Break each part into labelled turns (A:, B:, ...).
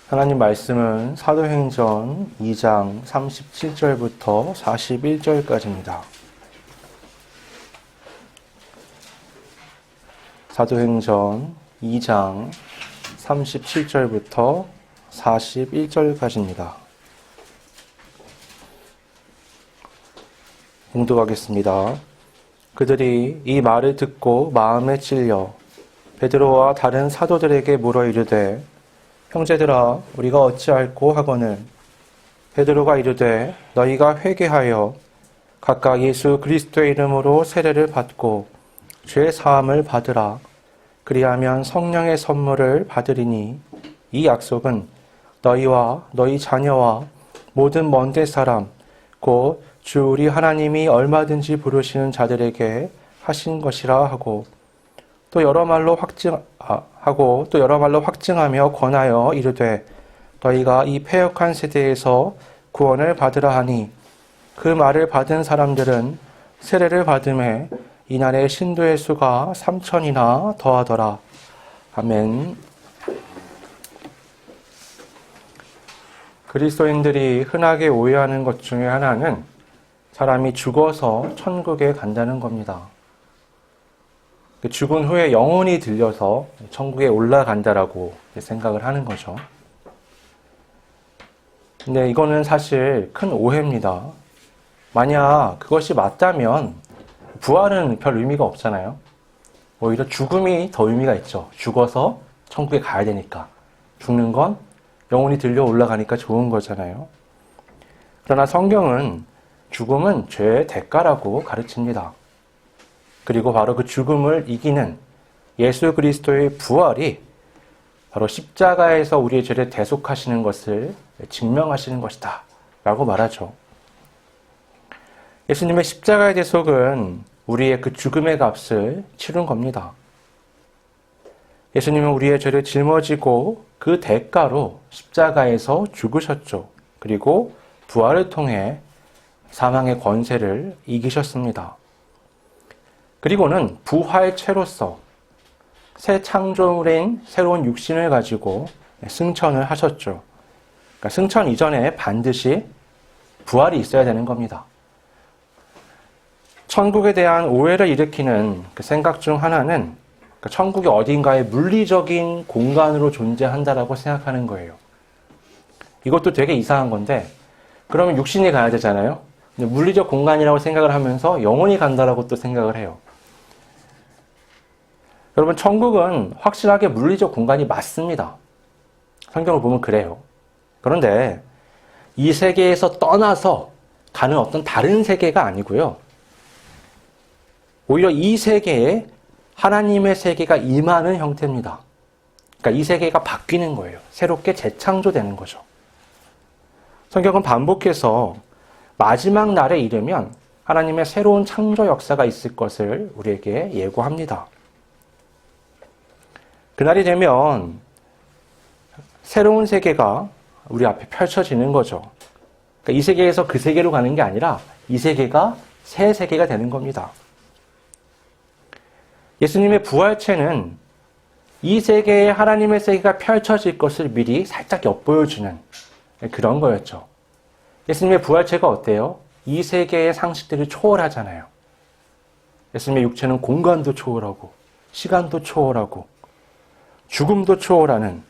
A: 하나님 말씀은 사도행전 2장 37절부터 41절까지입니다. 사도행전 2장 37절부터 41절까지입니다. 봉독하겠습니다. 그들이 이 말을 듣고 마음에 찔려 베드로와 다른 사도들에게 물어 이르되 형제들아 우리가 어찌할꼬 하거늘 베드로가 이르되 너희가 회개하여 각각 예수 그리스도의 이름으로 세례를 받고 죄 사함을 받으라. 그리하면 성령의 선물을 받으리니 이 약속은 너희와 너희 자녀와 모든 먼 데 사람 곧 주 우리 하나님이 얼마든지 부르시는 자들에게 하신 것이라 하고 또 여러 말로 확증하며 권하여 이르되 너희가 이 패역한 세대에서 구원을 받으라 하니 그 말을 받은 사람들은 세례를 받음에 이날의 신도의 수가 3,000이나 더하더라. 아멘. 그리스도인들이 흔하게 오해하는 것 중에 하나는 사람이 죽어서 천국에 간다는 겁니다. 죽은 후에 영혼이 들려서 천국에 올라간다라고 생각을 하는 거죠. 근데 이거는 사실 큰 오해입니다. 만약 그것이 맞다면 부활은 별 의미가 없잖아요. 오히려 죽음이 더 의미가 있죠. 죽어서 천국에 가야 되니까. 죽는 건 영혼이 들려 올라가니까 좋은 거잖아요. 그러나 성경은 죽음은 죄의 대가라고 가르칩니다. 그리고 바로 그 죽음을 이기는 예수 그리스도의 부활이 바로 십자가에서 우리의 죄를 대속하시는 것을 증명하시는 것이다 라고 말하죠. 예수님의 십자가의 대속은 우리의 그 죽음의 값을 치른 겁니다. 예수님은 우리의 죄를 짊어지고 그 대가로 십자가에서 죽으셨죠. 그리고 부활을 통해 사망의 권세를 이기셨습니다. 그리고는 부활체로서 새 창조물인 새로운 육신을 가지고 승천을 하셨죠. 그러니까 승천 이전에 반드시 부활이 있어야 되는 겁니다. 천국에 대한 오해를 일으키는 그 생각 중 하나는 천국이 어딘가에 물리적인 공간으로 존재한다라고 생각하는 거예요. 이것도 되게 이상한 건데 그러면 육신이 가야 되잖아요. 근데 물리적 공간이라고 생각을 하면서 영혼이 간다라고 또 생각을 해요. 여러분 천국은 확실하게 물리적 공간이 맞습니다. 성경을 보면 그래요. 그런데 이 세계에서 떠나서 가는 어떤 다른 세계가 아니고요. 오히려 이 세계에 하나님의 세계가 임하는 형태입니다. 그러니까 이 세계가 바뀌는 거예요. 새롭게 재창조되는 거죠. 성경은 반복해서 마지막 날에 이르면 하나님의 새로운 창조 역사가 있을 것을 우리에게 예고합니다. 그날이 되면 새로운 세계가 우리 앞에 펼쳐지는 거죠. 그러니까 이 세계에서 그 세계로 가는 게 아니라 이 세계가 새 세계가 되는 겁니다. 예수님의 부활체는 이 세계에 하나님의 세계가 펼쳐질 것을 미리 살짝 엿보여주는 그런 거였죠. 예수님의 부활체가 어때요? 이 세계의 상식들을 초월하잖아요. 예수님의 육체는 공간도 초월하고 시간도 초월하고 죽음도 초월하는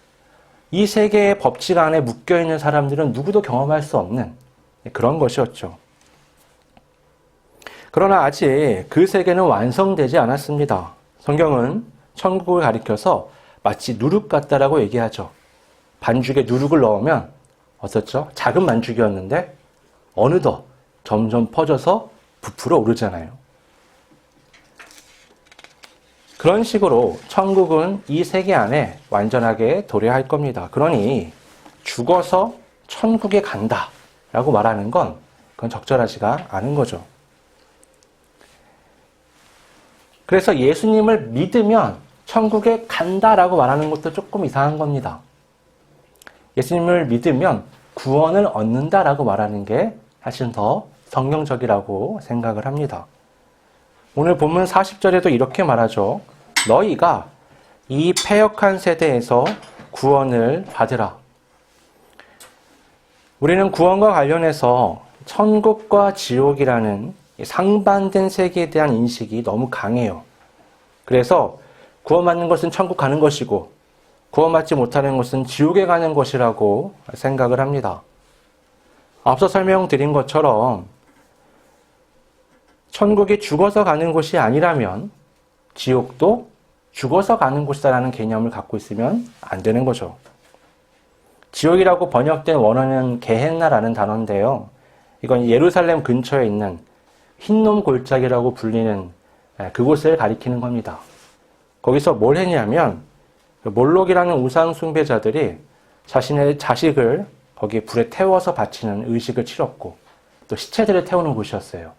A: 이 세계의 법칙 안에 묶여있는 사람들은 누구도 경험할 수 없는 그런 것이었죠. 그러나 아직 그 세계는 완성되지 않았습니다. 성경은 천국을 가리켜서 마치 누룩 같다라고 얘기하죠. 반죽에 누룩을 넣으면 어떻죠? 작은 반죽이었는데 어느덧 점점 퍼져서 부풀어 오르잖아요. 그런 식으로 천국은 이 세계 안에 완전하게 도래할 겁니다. 그러니 죽어서 천국에 간다라고 말하는 건 그건 적절하지가 않은 거죠. 그래서 예수님을 믿으면 천국에 간다라고 말하는 것도 조금 이상한 겁니다. 예수님을 믿으면 구원을 얻는다라고 말하는 게 사실 더 성경적이라고 생각을 합니다. 오늘 본문 40절에도 이렇게 말하죠. 너희가 이 패역한 세대에서 구원을 받으라. 우리는 구원과 관련해서 천국과 지옥이라는 상반된 세계에 대한 인식이 너무 강해요. 그래서 구원받는 것은 천국 가는 것이고 구원받지 못하는 것은 지옥에 가는 것이라고 생각을 합니다. 앞서 설명드린 것처럼 천국이 죽어서 가는 곳이 아니라면 지옥도 죽어서 가는 곳이다라는 개념을 갖고 있으면 안 되는 거죠. 지옥이라고 번역된 원어는 게헨나라는 단어인데요. 이건 예루살렘 근처에 있는 흰놈 골짜기라고 불리는 그곳을 가리키는 겁니다. 거기서 뭘 했냐면 몰록이라는 우상 숭배자들이 자신의 자식을 거기에 불에 태워서 바치는 의식을 치렀고 또 시체들을 태우는 곳이었어요.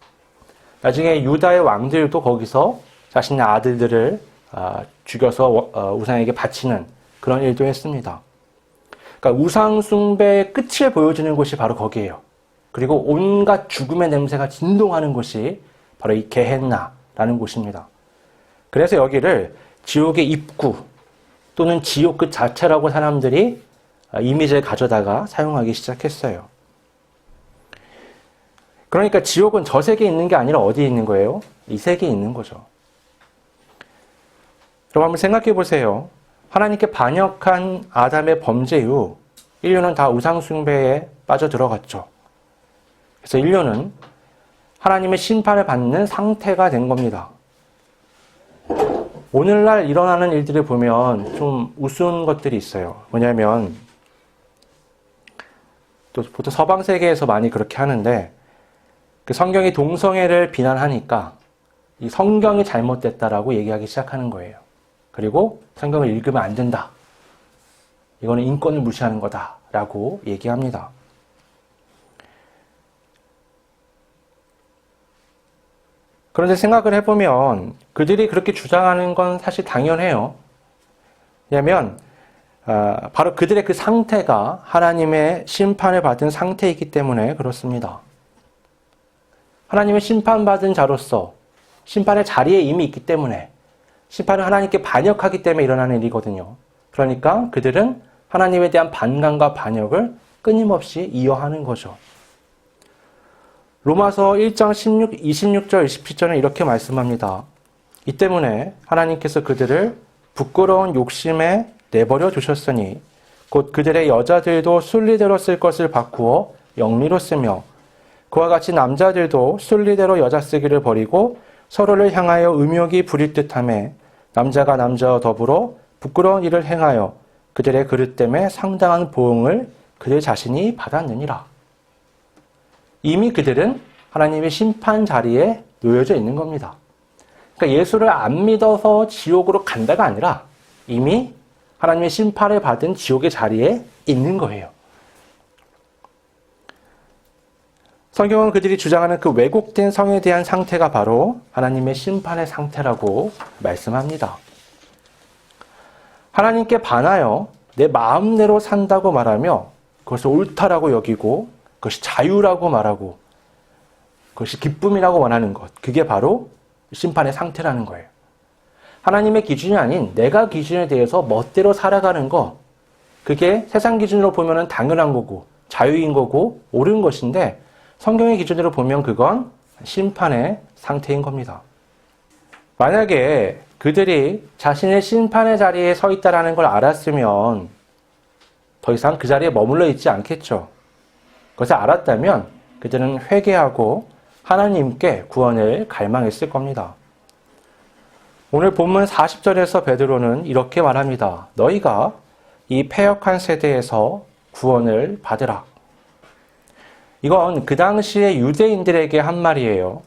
A: 나중에 유다의 왕들도 거기서 자신의 아들들을 죽여서 우상에게 바치는 그런 일도 했습니다. 그러니까 우상 숭배의 끝을 보여주는 곳이 바로 거기예요. 그리고 온갖 죽음의 냄새가 진동하는 곳이 바로 이 게헨나라는 곳입니다. 그래서 여기를 지옥의 입구 또는 지옥 그 자체라고 사람들이 이미지를 가져다가 사용하기 시작했어요. 그러니까 지옥은 저 세계에 있는 게 아니라 어디에 있는 거예요? 이 세계에 있는 거죠. 그럼 한번 생각해 보세요. 하나님께 반역한 아담의 범죄 이후 인류는 다 우상 숭배에 빠져 들어갔죠. 그래서 인류는 하나님의 심판을 받는 상태가 된 겁니다. 오늘날 일어나는 일들을 보면 좀 우스운 것들이 있어요. 뭐냐면 또 보통 서방 세계에서 많이 그렇게 하는데 그 성경이 동성애를 비난하니까 이 성경이 잘못됐다라고 얘기하기 시작하는 거예요. 그리고 성경을 읽으면 안 된다. 이거는 인권을 무시하는 거다라고 얘기합니다. 그런데 생각을 해보면 그들이 그렇게 주장하는 건 사실 당연해요. 왜냐하면 바로 그들의 그 상태가 하나님의 심판을 받은 상태이기 때문에 그렇습니다. 하나님의 심판받은 자로서 심판의 자리에 이미 있기 때문에 심판은 하나님께 반역하기 때문에 일어나는 일이거든요. 그러니까 그들은 하나님에 대한 반감과 반역을 끊임없이 이어하는 거죠. 로마서 1장 26절, 27절은 이렇게 말씀합니다. 이 때문에 하나님께서 그들을 부끄러운 욕심에 내버려 두셨으니 곧 그들의 여자들도 순리대로 쓸 것을 바꾸어 영리로 쓰며 그와 같이 남자들도 순리대로 여자 쓰기를 버리고 서로를 향하여 음욕이 부릴 듯하며 남자가 남자와 더불어 부끄러운 일을 행하여 그들의 그릇 때문에 상당한 보응을 그들 자신이 받았느니라. 이미 그들은 하나님의 심판 자리에 놓여져 있는 겁니다. 그러니까 예수를 안 믿어서 지옥으로 간다가 아니라 이미 하나님의 심판을 받은 지옥의 자리에 있는 거예요. 성경은 그들이 주장하는 그 왜곡된 성에 대한 상태가 바로 하나님의 심판의 상태라고 말씀합니다. 하나님께 반하여 내 마음대로 산다고 말하며 그것을 옳다라고 여기고 그것이 자유라고 말하고 그것이 기쁨이라고 원하는 것, 그게 바로 심판의 상태라는 거예요. 하나님의 기준이 아닌 내가 기준에 대해서 멋대로 살아가는 것, 그게 세상 기준으로 보면 당연한 거고 자유인 거고 옳은 것인데 성경의 기준으로 보면 그건 심판의 상태인 겁니다. 만약에 그들이 자신의 심판의 자리에 서 있다는 걸 알았으면 더 이상 그 자리에 머물러 있지 않겠죠. 그것을 알았다면 그들은 회개하고 하나님께 구원을 갈망했을 겁니다. 오늘 본문 40절에서 베드로는 이렇게 말합니다. 너희가 이 패역한 세대에서 구원을 받으라. 이건 그 당시의 유대인들에게 한 말이에요.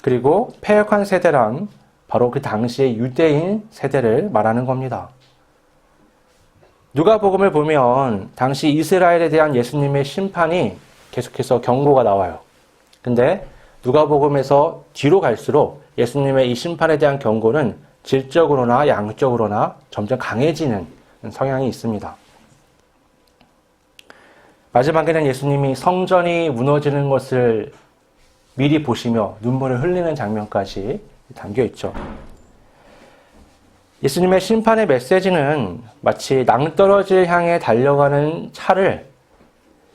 A: 그리고 패역한 세대란 바로 그 당시의 유대인 세대를 말하는 겁니다. 누가복음을 보면 당시 이스라엘에 대한 예수님의 심판이 계속해서 경고가 나와요. 근데 누가복음에서 뒤로 갈수록 예수님의 이 심판에 대한 경고는 질적으로나 양적으로나 점점 강해지는 성향이 있습니다. 마지막에는 예수님이 성전이 무너지는 것을 미리 보시며 눈물을 흘리는 장면까지 담겨 있죠. 예수님의 심판의 메시지는 마치 낭떠러지를 향해 달려가는 차를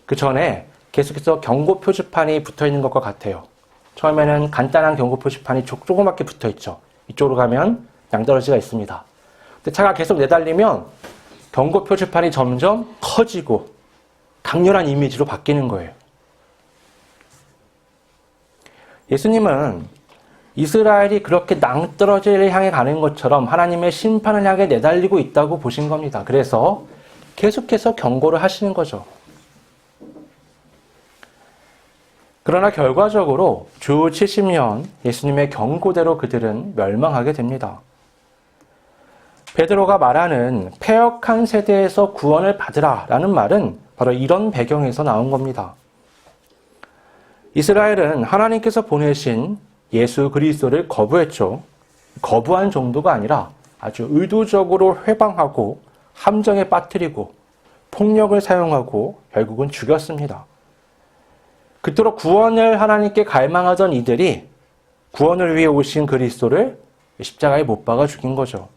A: 그 전에 계속해서 경고 표지판이 붙어 있는 것과 같아요. 처음에는 간단한 경고 표지판이 조그맣게 붙어 있죠. 이쪽으로 가면 낭떠러지가 있습니다. 근데 차가 계속 내달리면 경고 표지판이 점점 커지고 강렬한 이미지로 바뀌는 거예요. 예수님은 이스라엘이 그렇게 낭떠러지를 향해 가는 것처럼 하나님의 심판을 향해 내달리고 있다고 보신 겁니다. 그래서 계속해서 경고를 하시는 거죠. 그러나 결과적으로 주 70년 예수님의 경고대로 그들은 멸망하게 됩니다. 베드로가 말하는 패역한 세대에서 구원을 받으라 라는 말은 바로 이런 배경에서 나온 겁니다. 이스라엘은 하나님께서 보내신 예수 그리스도를 거부했죠. 거부한 정도가 아니라 아주 의도적으로 회방하고 함정에 빠뜨리고 폭력을 사용하고 결국은 죽였습니다. 그토록 구원을 하나님께 갈망하던 이들이 구원을 위해 오신 그리스도를 십자가에 못 박아 죽인 거죠.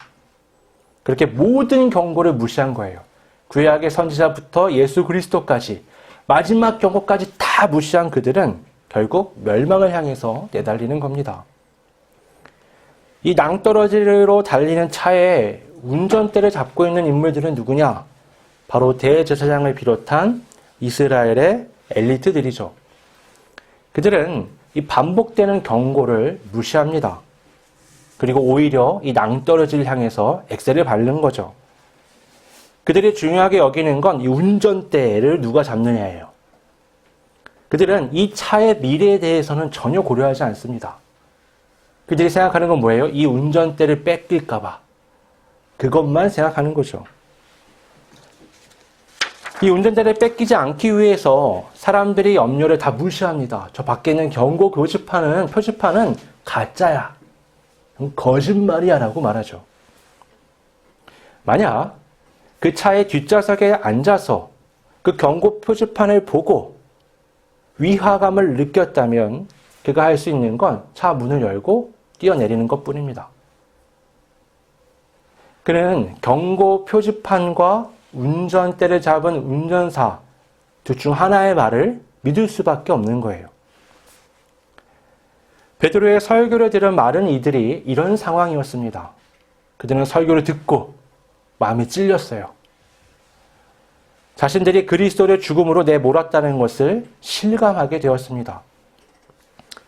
A: 그렇게 모든 경고를 무시한 거예요. 구약의 선지자부터 예수 그리스도까지 마지막 경고까지 다 무시한 그들은 결국 멸망을 향해서 내달리는 겁니다. 이 낭떠러지로 달리는 차에 운전대를 잡고 있는 인물들은 누구냐? 바로 대제사장을 비롯한 이스라엘의 엘리트들이죠. 그들은 이 반복되는 경고를 무시합니다. 그리고 오히려 이 낭떠러지를 향해서 엑셀을 밟는 거죠. 그들이 중요하게 여기는 건 이 운전대를 누가 잡느냐예요. 그들은 이 차의 미래에 대해서는 전혀 고려하지 않습니다. 그들이 생각하는 건 뭐예요? 이 운전대를 뺏길까봐. 그것만 생각하는 거죠. 이 운전대를 뺏기지 않기 위해서 사람들이 염려를 다 무시합니다. 저 밖에 있는 경고 표지판은 가짜야. 거짓말이야 라고 말하죠. 만약 그 차의 뒷좌석에 앉아서 그 경고 표지판을 보고 위화감을 느꼈다면 그가 할 수 있는 건 차 문을 열고 뛰어내리는 것뿐입니다. 그는 경고 표지판과 운전대를 잡은 운전사 둘 중 하나의 말을 믿을 수밖에 없는 거예요. 베드로의 설교를 들은 많은 이들이 이런 상황이었습니다. 그들은 설교를 듣고 마음이 찔렸어요. 자신들이 그리스도를 죽음으로 내몰았다는 것을 실감하게 되었습니다.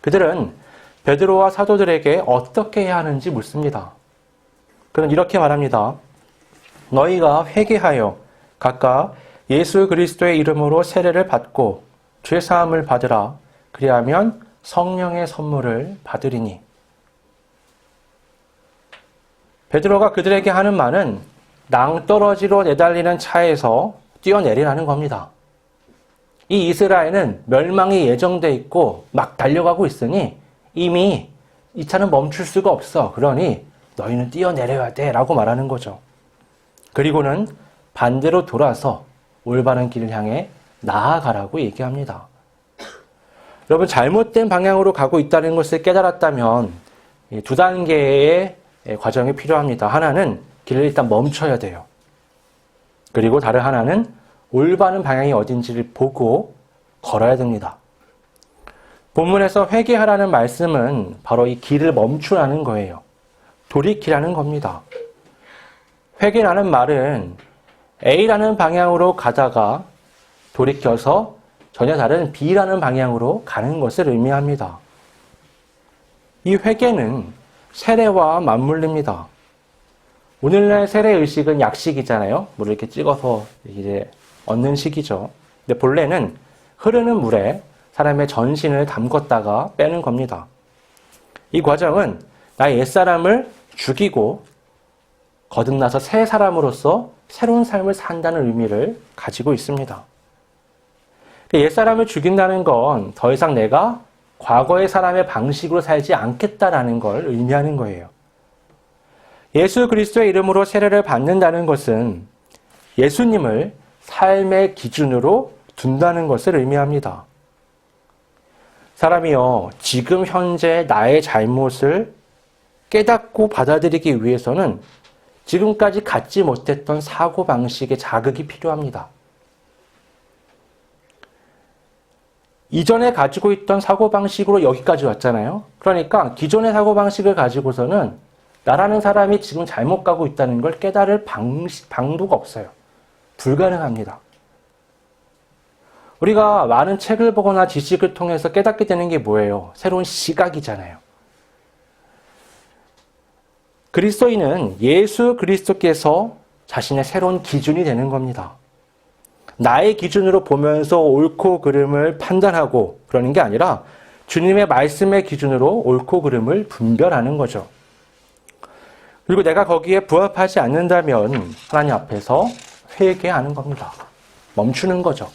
A: 그들은 베드로와 사도들에게 어떻게 해야 하는지 묻습니다. 그는 이렇게 말합니다. 너희가 회개하여 각각 예수 그리스도의 이름으로 세례를 받고 죄사함을 받으라. 그리하면 성령의 선물을 받으리니. 베드로가 그들에게 하는 말은 낭떠러지로 내달리는 차에서 뛰어내리라는 겁니다. 이 이스라엘은 멸망이 예정돼 있고 막 달려가고 있으니 이미 이 차는 멈출 수가 없어. 그러니 너희는 뛰어내려야 돼 라고 말하는 거죠. 그리고는 반대로 돌아서 올바른 길을 향해 나아가라고 얘기합니다. 여러분, 잘못된 방향으로 가고 있다는 것을 깨달았다면 두 단계의 과정이 필요합니다. 하나는 길을 일단 멈춰야 돼요. 그리고 다른 하나는 올바른 방향이 어딘지를 보고 걸어야 됩니다. 본문에서 회개하라는 말씀은 바로 이 길을 멈추라는 거예요. 돌이키라는 겁니다. 회개라는 말은 A라는 방향으로 가다가 돌이켜서 전혀 다른 B라는 방향으로 가는 것을 의미합니다. 이 회개는 세례와 맞물립니다. 오늘날 세례 의식은 약식이잖아요. 물을 이렇게 찍어서 이제 얻는 식이죠. 근데 본래는 흐르는 물에 사람의 전신을 담궜다가 빼는 겁니다. 이 과정은 나의 옛사람을 죽이고 거듭나서 새 사람으로서 새로운 삶을 산다는 의미를 가지고 있습니다. 옛사람을 죽인다는 건 더 이상 내가 과거의 사람의 방식으로 살지 않겠다라는 걸 의미하는 거예요. 예수 그리스도의 이름으로 세례를 받는다는 것은 예수님을 삶의 기준으로 둔다는 것을 의미합니다. 사람이요, 지금 현재 나의 잘못을 깨닫고 받아들이기 위해서는 지금까지 갖지 못했던 사고방식의 자극이 필요합니다. 이전에 가지고 있던 사고방식으로 여기까지 왔잖아요. 그러니까 기존의 사고방식을 가지고서는 나라는 사람이 지금 잘못 가고 있다는 걸 깨달을 방도가 없어요. 불가능합니다. 우리가 많은 책을 보거나 지식을 통해서 깨닫게 되는 게 뭐예요? 새로운 시각이잖아요. 그리스도인은 예수 그리스도께서 자신의 새로운 기준이 되는 겁니다. 나의 기준으로 보면서 옳고 그름을 판단하고 그러는 게 아니라 주님의 말씀의 기준으로 옳고 그름을 분별하는 거죠. 그리고 내가 거기에 부합하지 않는다면 하나님 앞에서 회개하는 겁니다. 멈추는 거죠.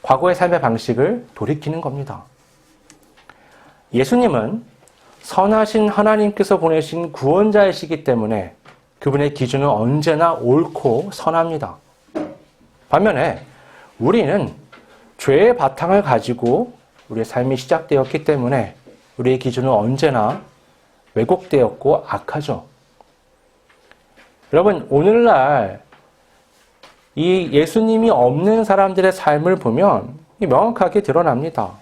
A: 과거의 삶의 방식을 돌이키는 겁니다. 예수님은 선하신 하나님께서 보내신 구원자이시기 때문에 그분의 기준은 언제나 옳고 선합니다. 반면에 우리는 죄의 바탕을 가지고 우리의 삶이 시작되었기 때문에 우리의 기준은 언제나 왜곡되었고 악하죠. 여러분, 오늘날 이 예수님이 없는 사람들의 삶을 보면 명확하게 드러납니다.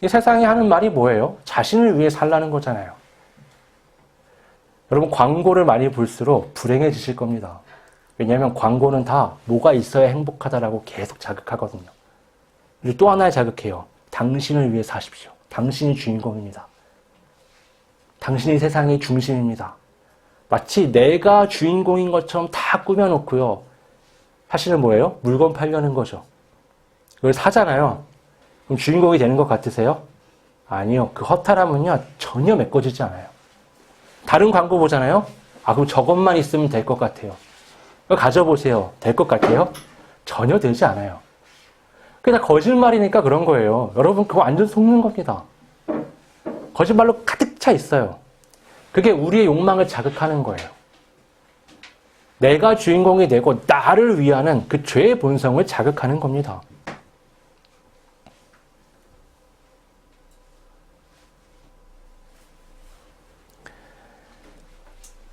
A: 이 세상이 하는 말이 뭐예요? 자신을 위해 살라는 거잖아요. 여러분, 광고를 많이 볼수록 불행해지실 겁니다. 왜냐하면 광고는 다 뭐가 있어야 행복하다라고 계속 자극하거든요. 그리고 또 하나에 자극해요. 당신을 위해 사십시오. 당신이 주인공입니다. 당신이 세상의 중심입니다. 마치 내가 주인공인 것처럼 다 꾸며놓고요. 사실은 뭐예요? 물건 팔려는 거죠. 그걸 사잖아요. 그럼 주인공이 되는 것 같으세요? 아니요. 그 허탈함은요, 전혀 메꿔지지 않아요. 다른 광고 보잖아요? 그럼 저것만 있으면 될 것 같아요. 그걸 가져보세요. 될 것 같아요? 전혀 되지 않아요. 그게 다 거짓말이니까 그런 거예요. 여러분, 그거 완전 속는 겁니다. 거짓말로 가득 차 있어요. 그게 우리의 욕망을 자극하는 거예요. 내가 주인공이 되고 나를 위하는 그 죄의 본성을 자극하는 겁니다.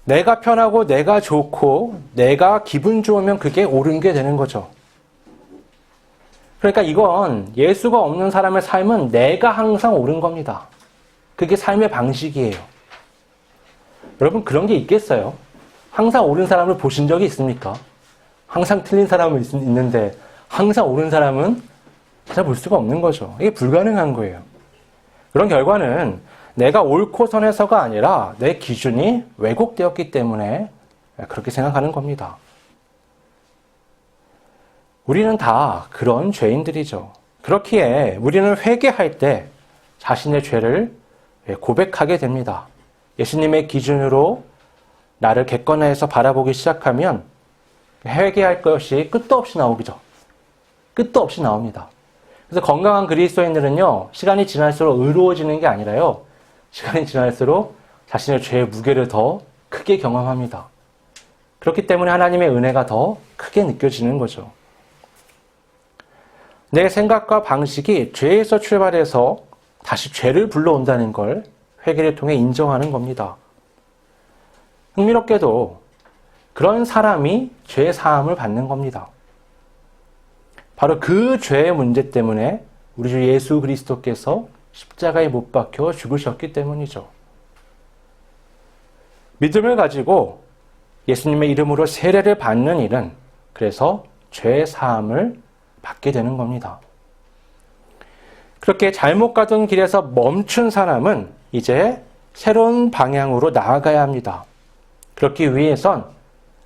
A: 내가 편하고 내가 좋고 내가 기분 좋으면 그게 옳은 게 되는 거죠. 그러니까 이건 예수가 없는 사람의 삶은 내가 항상 옳은 겁니다. 그게 삶의 방식이에요. 여러분, 그런 게 있겠어요? 항상 옳은 사람을 보신 적이 있습니까? 항상 틀린 사람은 있는데 항상 옳은 사람은 잘 볼 수가 없는 거죠. 이게 불가능한 거예요. 그런 결과는 내가 옳고 선해서가 아니라 내 기준이 왜곡되었기 때문에 그렇게 생각하는 겁니다. 우리는 다 그런 죄인들이죠. 그렇기에 우리는 회개할 때 자신의 죄를 고백하게 됩니다. 예수님의 기준으로 나를 객관화해서 바라보기 시작하면 회개할 것이 끝도 없이 나오죠. 끝도 없이 나옵니다. 그래서 건강한 그리스도인들은요, 시간이 지날수록 의로워지는 게 아니라요, 시간이 지날수록 자신의 죄의 무게를 더 크게 경험합니다. 그렇기 때문에 하나님의 은혜가 더 크게 느껴지는 거죠. 내 생각과 방식이 죄에서 출발해서 다시 죄를 불러온다는 걸 회개를 통해 인정하는 겁니다. 흥미롭게도 그런 사람이 죄 사함을 받는 겁니다. 바로 그 죄의 문제 때문에 우리 주 예수 그리스도께서 십자가에 못 박혀 죽으셨기 때문이죠. 믿음을 가지고 예수님의 이름으로 세례를 받는 일은 그래서 죄 사함을 받게 되는 겁니다. 그렇게 잘못 가던 길에서 멈춘 사람은 이제 새로운 방향으로 나아가야 합니다. 그렇기 위해선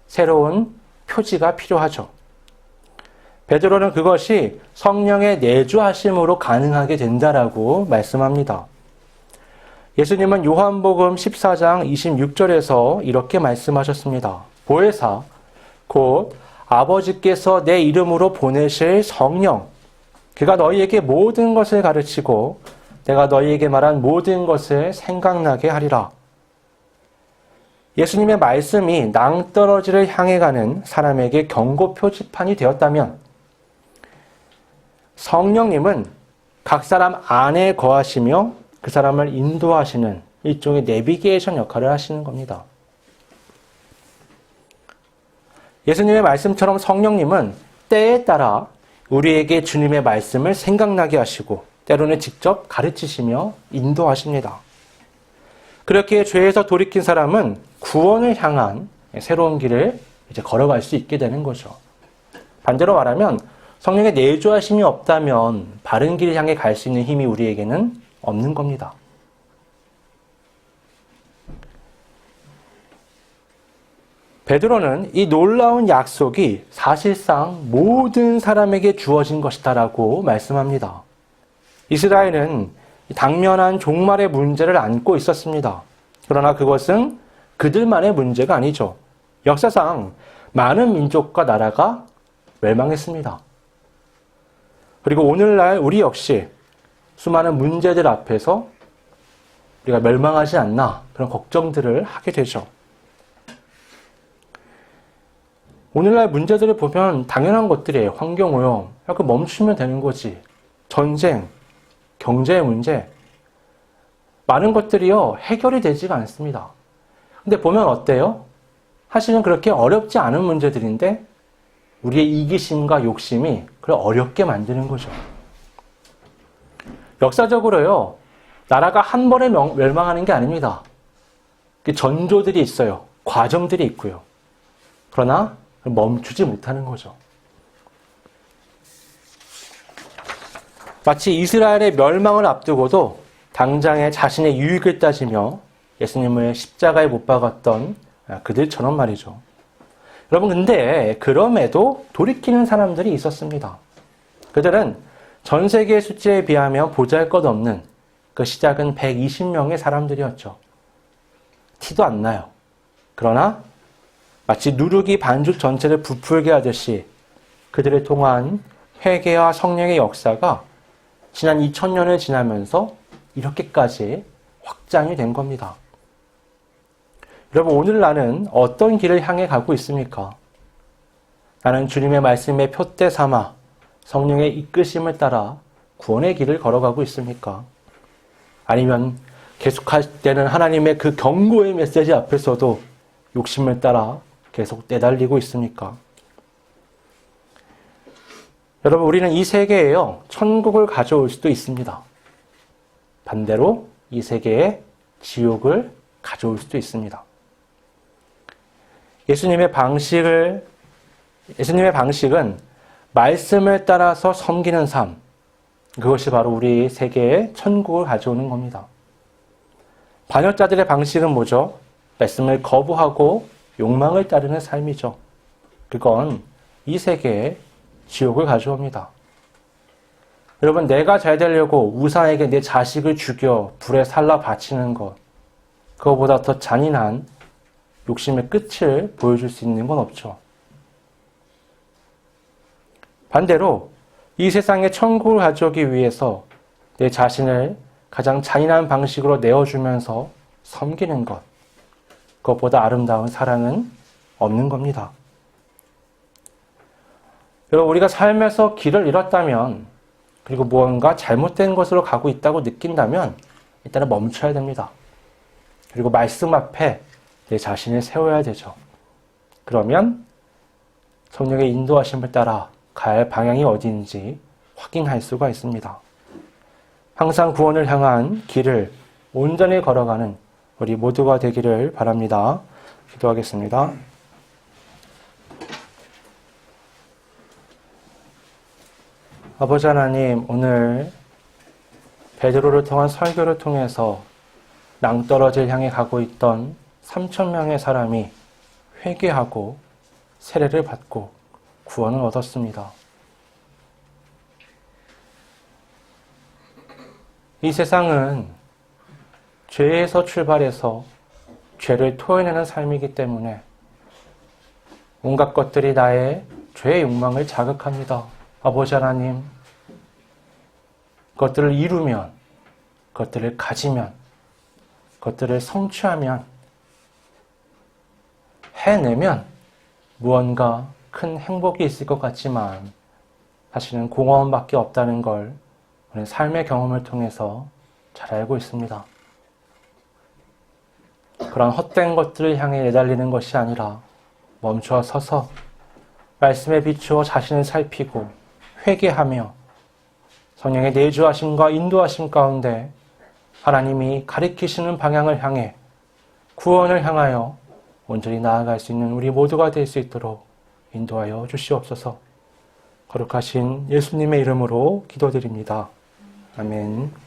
A: 새로운 표지가 필요하죠. 베드로는 그것이 성령의 내주하심으로 가능하게 된다라고 말씀합니다. 예수님은 요한복음 14장 26절에서 이렇게 말씀하셨습니다. 보혜사, 곧 아버지께서 내 이름으로 보내실 성령, 그가 너희에게 모든 것을 가르치고 내가 너희에게 말한 모든 것을 생각나게 하리라. 예수님의 말씀이 낭떠러지를 향해 가는 사람에게 경고 표지판이 되었다면 성령님은 각 사람 안에 거하시며 그 사람을 인도하시는 일종의 내비게이션 역할을 하시는 겁니다. 예수님의 말씀처럼 성령님은 때에 따라 우리에게 주님의 말씀을 생각나게 하시고 때로는 직접 가르치시며 인도하십니다. 그렇게 죄에서 돌이킨 사람은 구원을 향한 새로운 길을 이제 걸어갈 수 있게 되는 거죠. 반대로 말하면 성령의 내주하심이 없다면 바른 길을 향해 갈 수 있는 힘이 우리에게는 없는 겁니다. 베드로는 이 놀라운 약속이 사실상 모든 사람에게 주어진 것이다라고 말씀합니다. 이스라엘은 당면한 종말의 문제를 안고 있었습니다. 그러나 그것은 그들만의 문제가 아니죠. 역사상 많은 민족과 나라가 멸망했습니다. 그리고 오늘날 우리 역시 수많은 문제들 앞에서 우리가 멸망하지 않나 그런 걱정들을 하게 되죠. 오늘날 문제들을 보면 당연한 것들이에요. 환경오염, 그 멈추면 되는 거지. 전쟁, 경제의 문제, 많은 것들이요 해결이 되지가 않습니다. 근데 보면 어때요? 사실은 그렇게 어렵지 않은 문제들인데 우리의 이기심과 욕심이 그걸 어렵게 만드는 거죠. 역사적으로요 나라가 한 번에 멸망하는 게 아닙니다. 전조들이 있어요. 과정들이 있고요. 그러나 멈추지 못하는 거죠. 마치 이스라엘의 멸망을 앞두고도 당장의 자신의 유익을 따지며 예수님을 십자가에 못 박았던 그들처럼 말이죠. 여러분 근데 그럼에도 돌이키는 사람들이 있었습니다. 그들은 전 세계 수치에 비하면 보잘것없는 그 시작은 120명의 사람들이었죠. 티도 안 나요. 그러나 마치 누룩이 반죽 전체를 부풀게 하듯이 그들을 통한 회개와 성령의 역사가 지난 2000년을 지나면서 이렇게까지 확장이 된 겁니다. 여러분 오늘 나는 어떤 길을 향해 가고 있습니까? 나는 주님의 말씀에 표대 삼아 성령의 이끄심을 따라 구원의 길을 걸어가고 있습니까? 아니면 계속할 때는 하나님의 그 경고의 메시지 앞에서도 욕심을 따라 계속 내달리고 있습니까? 여러분 우리는 이 세계에요 천국을 가져올 수도 있습니다. 반대로 이 세계에 지옥을 가져올 수도 있습니다. 예수님의 방식은 말씀을 따라서 섬기는 삶, 그것이 바로 우리 세계에 천국을 가져오는 겁니다. 반역자들의 방식은 뭐죠? 말씀을 거부하고 욕망을 따르는 삶이죠. 그건 이 세계에 지옥을 가져옵니다. 여러분 내가 잘 되려고 우상에게 내 자식을 죽여 불에 살라 바치는 것, 그거보다 더 잔인한 욕심의 끝을 보여줄 수 있는 건 없죠. 반대로 이 세상의 천국을 가져오기 위해서 내 자신을 가장 잔인한 방식으로 내어주면서 섬기는 것, 그것보다 아름다운 사랑은 없는 겁니다. 여러분 우리가 삶에서 길을 잃었다면 그리고 무언가 잘못된 것으로 가고 있다고 느낀다면 일단은 멈춰야 됩니다. 그리고 말씀 앞에 내 자신을 세워야 되죠. 그러면 성령의 인도하심을 따라 갈 방향이 어디인지 확인할 수가 있습니다. 항상 구원을 향한 길을 온전히 걸어가는 우리 모두가 되기를 바랍니다. 기도하겠습니다. 아버지 하나님, 오늘 베드로를 통한 설교를 통해서 낭떠러지를 향해 가고 있던 3,000명의 사람이 회개하고 세례를 받고 구원을 얻었습니다. 이 세상은 죄에서 출발해서 죄를 토해내는 삶이기 때문에 온갖 것들이 나의 죄의 욕망을 자극합니다. 아버지 하나님, 그것들을 이루면, 그것들을 가지면, 그것들을 성취하면, 해내면 무언가 큰 행복이 있을 것 같지만 사실은 공허함밖에 없다는 걸 오늘 삶의 경험을 통해서 잘 알고 있습니다. 그런 헛된 것들을 향해 내달리는 것이 아니라 멈춰 서서 말씀에 비추어 자신을 살피고 회개하며 성령의 내주하심과 인도하심 가운데 하나님이 가리키시는 방향을 향해 구원을 향하여 온전히 나아갈 수 있는 우리 모두가 될 수 있도록 인도하여 주시옵소서. 거룩하신 예수님의 이름으로 기도드립니다. 아멘.